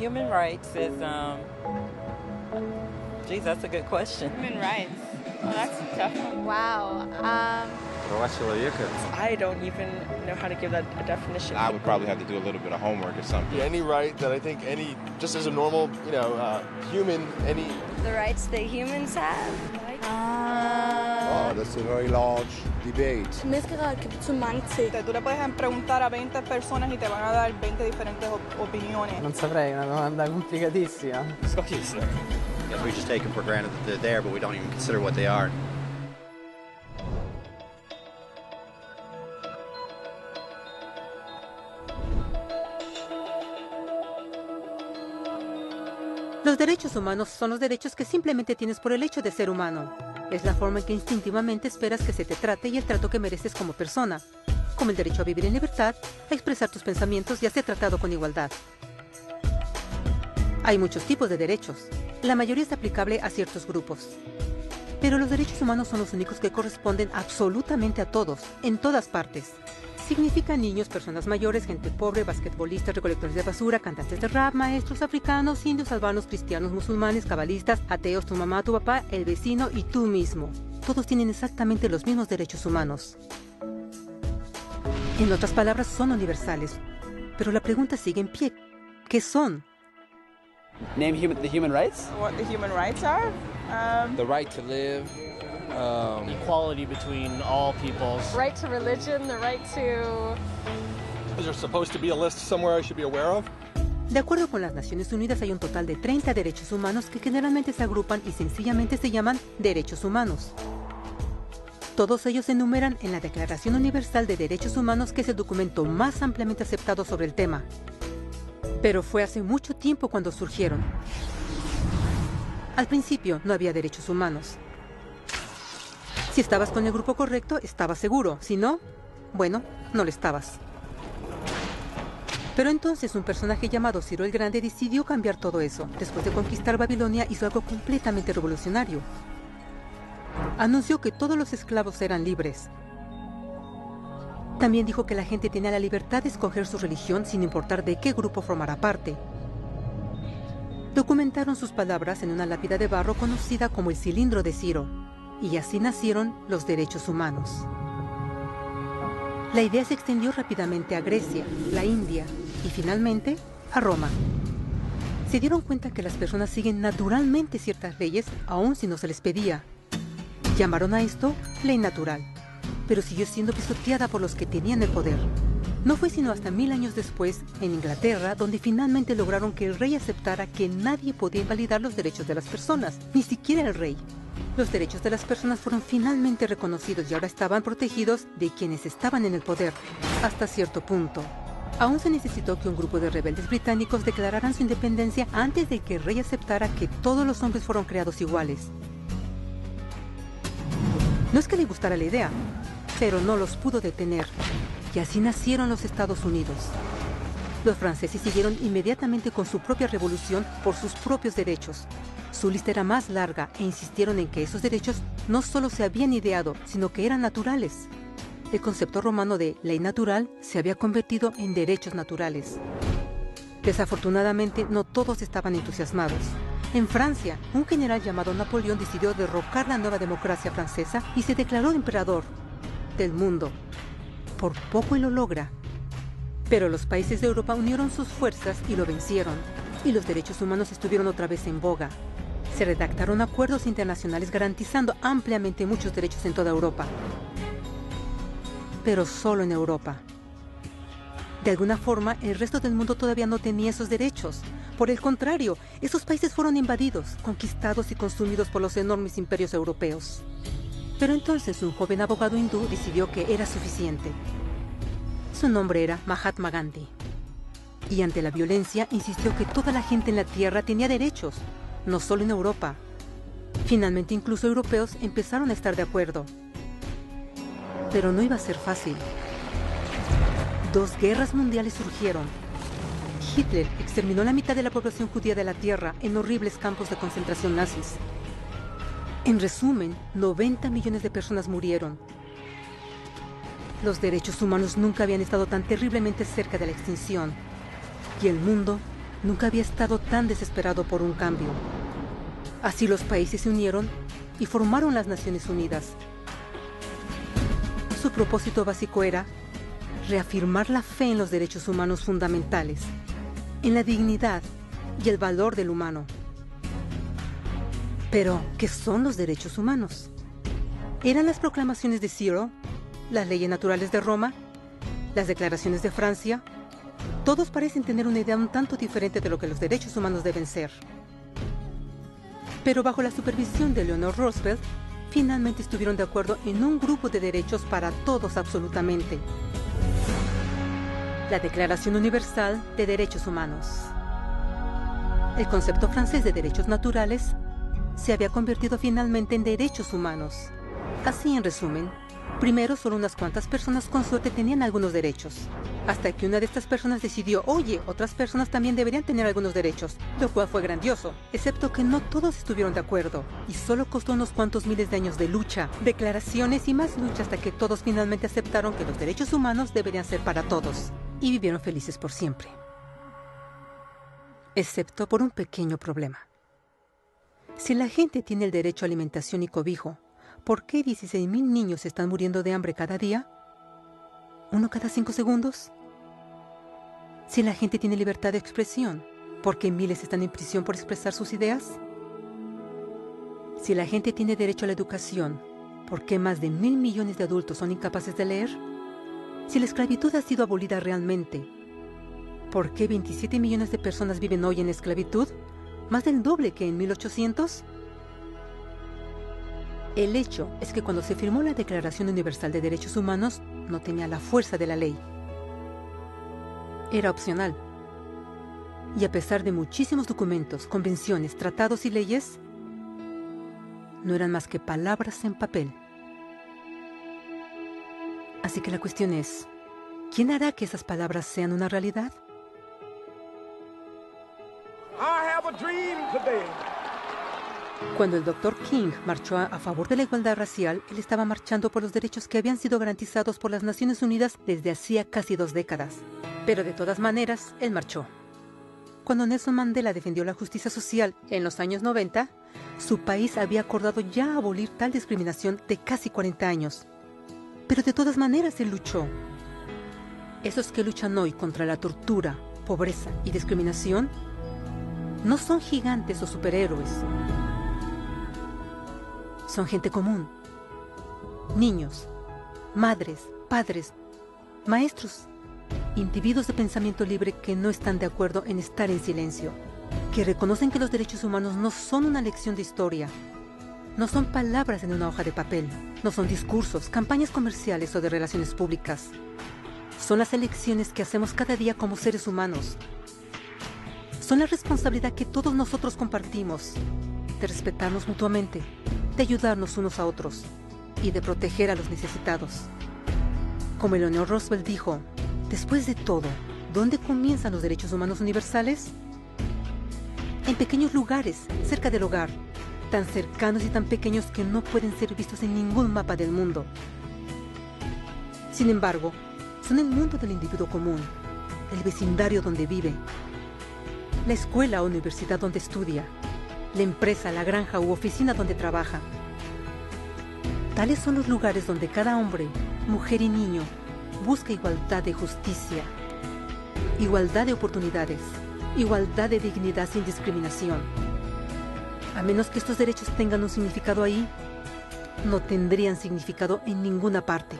Human rights is, geez, that's a good question. Human rights. Well, that's a tough one. Wow. I don't even know how to give that a definition. I would probably have to do a little bit of homework or something. Any right that I think just as a normal, human, The rights that humans have. Oh, that's a very large debate. Menneskerettigheder kan betyde mange ting. Tú le puedes preguntar a 20 personas y te van a dar 20 diferentes opiniones. Non saprei, una domanda complicatissima. Yes, we just take them for granted that they're there, but we don't even consider what they are. Los derechos humanos son los derechos que simplemente tienes por el hecho de ser humano. Es la forma en que instintivamente esperas que se te trate y el trato que mereces como persona, como el derecho a vivir en libertad, a expresar tus pensamientos y a ser tratado con igualdad. Hay muchos tipos de derechos. La mayoría es aplicable a ciertos grupos. Pero los derechos humanos son los únicos que corresponden absolutamente a todos, en todas partes. Significan niños, personas mayores, gente pobre, basquetbolistas, recolectores de basura, cantantes de rap, maestros africanos, indios, albanos, cristianos, musulmanes, cabalistas, ateos, tu mamá, tu papá, el vecino y tú mismo. Todos tienen exactamente los mismos derechos humanos. En otras palabras, son universales. Pero la pregunta sigue en pie. ¿Qué son? Name the human rights? What the human rights are? the right to live, equality between all peoples. Right to religion, the right to... Is there supposed to be a list somewhere I should be aware of? De acuerdo con las Naciones Unidas, hay un total de 30 derechos humanos que generalmente se agrupan y sencillamente se llaman derechos humanos. Todos ellos se enumeran en la Declaración Universal de Derechos Humanos, que es el documento más ampliamente aceptado sobre el tema. Pero fue hace mucho tiempo cuando surgieron. Al principio no había derechos humanos. Si estabas con el grupo correcto, estabas seguro. Si no, bueno, no lo estabas. Pero entonces un personaje llamado Ciro el Grande decidió cambiar todo eso. Después de conquistar Babilonia, hizo algo completamente revolucionario. Anunció que todos los esclavos eran libres. También dijo que la gente tenía la libertad de escoger su religión sin importar de qué grupo formara parte. Documentaron sus palabras en una lápida de barro conocida como el Cilindro de Ciro, y así nacieron los derechos humanos. La idea se extendió rápidamente a Grecia, la India y finalmente a Roma. Se dieron cuenta que las personas siguen naturalmente ciertas leyes, aun si no se les pedía. Llamaron a esto ley natural, pero siguió siendo pisoteada por los que tenían el poder. No fue sino hasta 1000 años después, en Inglaterra, donde finalmente lograron que el rey aceptara que nadie podía invalidar los derechos de las personas, ni siquiera el rey. Los derechos de las personas fueron finalmente reconocidos y ahora estaban protegidos de quienes estaban en el poder, hasta cierto punto. Aún se necesitó que un grupo de rebeldes británicos declararan su independencia antes de que el rey aceptara que todos los hombres fueron creados iguales. No es que le gustara la idea, pero no los pudo detener. Y así nacieron los Estados Unidos. Los franceses siguieron inmediatamente con su propia revolución por sus propios derechos. Su lista era más larga e insistieron en que esos derechos no solo se habían ideado, sino que eran naturales. El concepto romano de ley natural se había convertido en derechos naturales. Desafortunadamente, no todos estaban entusiasmados. En Francia, un general llamado Napoleón decidió derrocar la nueva democracia francesa y se declaró emperador del mundo. Por poco y lo logra. Pero los países de Europa unieron sus fuerzas y lo vencieron. Y los derechos humanos estuvieron otra vez en boga. Se redactaron acuerdos internacionales garantizando ampliamente muchos derechos en toda Europa. Pero solo en Europa. De alguna forma, el resto del mundo todavía no tenía esos derechos. Por el contrario, esos países fueron invadidos, conquistados y consumidos por los enormes imperios europeos. Pero entonces un joven abogado hindú decidió que era suficiente. Su nombre era Mahatma Gandhi. Y ante la violencia insistió que toda la gente en la tierra tenía derechos, no solo en Europa. Finalmente incluso europeos empezaron a estar de acuerdo. Pero no iba a ser fácil. 2 guerras mundiales surgieron. Hitler exterminó la mitad de la población judía de la tierra en horribles campos de concentración nazis. En resumen, 90 millones de personas murieron. Los derechos humanos nunca habían estado tan terriblemente cerca de la extinción. Y el mundo nunca había estado tan desesperado por un cambio. Así los países se unieron y formaron las Naciones Unidas. Su propósito básico era reafirmar la fe en los derechos humanos fundamentales, en la dignidad y el valor del humano. Pero, ¿qué son los derechos humanos? ¿Eran las proclamaciones de Ciro, las leyes naturales de Roma, las declaraciones de Francia? Todos parecen tener una idea un tanto diferente de lo que los derechos humanos deben ser. Pero bajo la supervisión de Eleanor Roosevelt, finalmente estuvieron de acuerdo en un grupo de derechos para todos absolutamente. La Declaración Universal de Derechos Humanos. El concepto francés de derechos naturales se había convertido finalmente en derechos humanos. Así, en resumen, primero solo unas cuantas personas con suerte tenían algunos derechos, hasta que una de estas personas decidió, oye, otras personas también deberían tener algunos derechos, lo cual fue grandioso, excepto que no todos estuvieron de acuerdo, y solo costó unos cuantos miles de años de lucha, declaraciones y más lucha hasta que todos finalmente aceptaron que los derechos humanos deberían ser para todos, y vivieron felices por siempre. Excepto por un pequeño problema. Si la gente tiene el derecho a alimentación y cobijo, ¿por qué 16,000 niños están muriendo de hambre cada día? ¿Uno cada 5 segundos? Si la gente tiene libertad de expresión, ¿por qué miles están en prisión por expresar sus ideas? Si la gente tiene derecho a la educación, ¿por qué más de 1,000 millones de adultos son incapaces de leer? Si la esclavitud ha sido abolida realmente, ¿por qué 27 millones de personas viven hoy en esclavitud? ¿Más del doble que en 1800? El hecho es que cuando se firmó la Declaración Universal de Derechos Humanos, no tenía la fuerza de la ley. Era opcional. Y a pesar de muchísimos documentos, convenciones, tratados y leyes, no eran más que palabras en papel. Así que la cuestión es, ¿quién hará que esas palabras sean una realidad? Cuando el Dr. King marchó a favor de la igualdad racial, él estaba marchando por los derechos que habían sido garantizados por las Naciones Unidas desde hacía casi 2 décadas. Pero de todas maneras, él marchó. Cuando Nelson Mandela defendió la justicia social en los años 90, su país había acordado ya abolir tal discriminación de casi 40 años. Pero de todas maneras él luchó. Esos que luchan hoy contra la tortura, pobreza y discriminación no son gigantes o superhéroes. Son gente común. Niños, madres, padres, maestros, individuos de pensamiento libre que no están de acuerdo en estar en silencio, que reconocen que los derechos humanos no son una lección de historia, no son palabras en una hoja de papel, no son discursos, campañas comerciales o de relaciones públicas. Son las elecciones que hacemos cada día como seres humanos. Son la responsabilidad que todos nosotros compartimos, de respetarnos mutuamente, de ayudarnos unos a otros y de proteger a los necesitados. Como Eleanor Roosevelt dijo, después de todo, ¿dónde comienzan los derechos humanos universales? En pequeños lugares, cerca del hogar, tan cercanos y tan pequeños que no pueden ser vistos en ningún mapa del mundo. Sin embargo, son el mundo del individuo común, el vecindario donde vive, la escuela o universidad donde estudia, la empresa, la granja u oficina donde trabaja. Tales son los lugares donde cada hombre, mujer y niño busca igualdad de justicia, igualdad de oportunidades, igualdad de dignidad sin discriminación. A menos que estos derechos tengan un significado ahí, no tendrían significado en ninguna parte.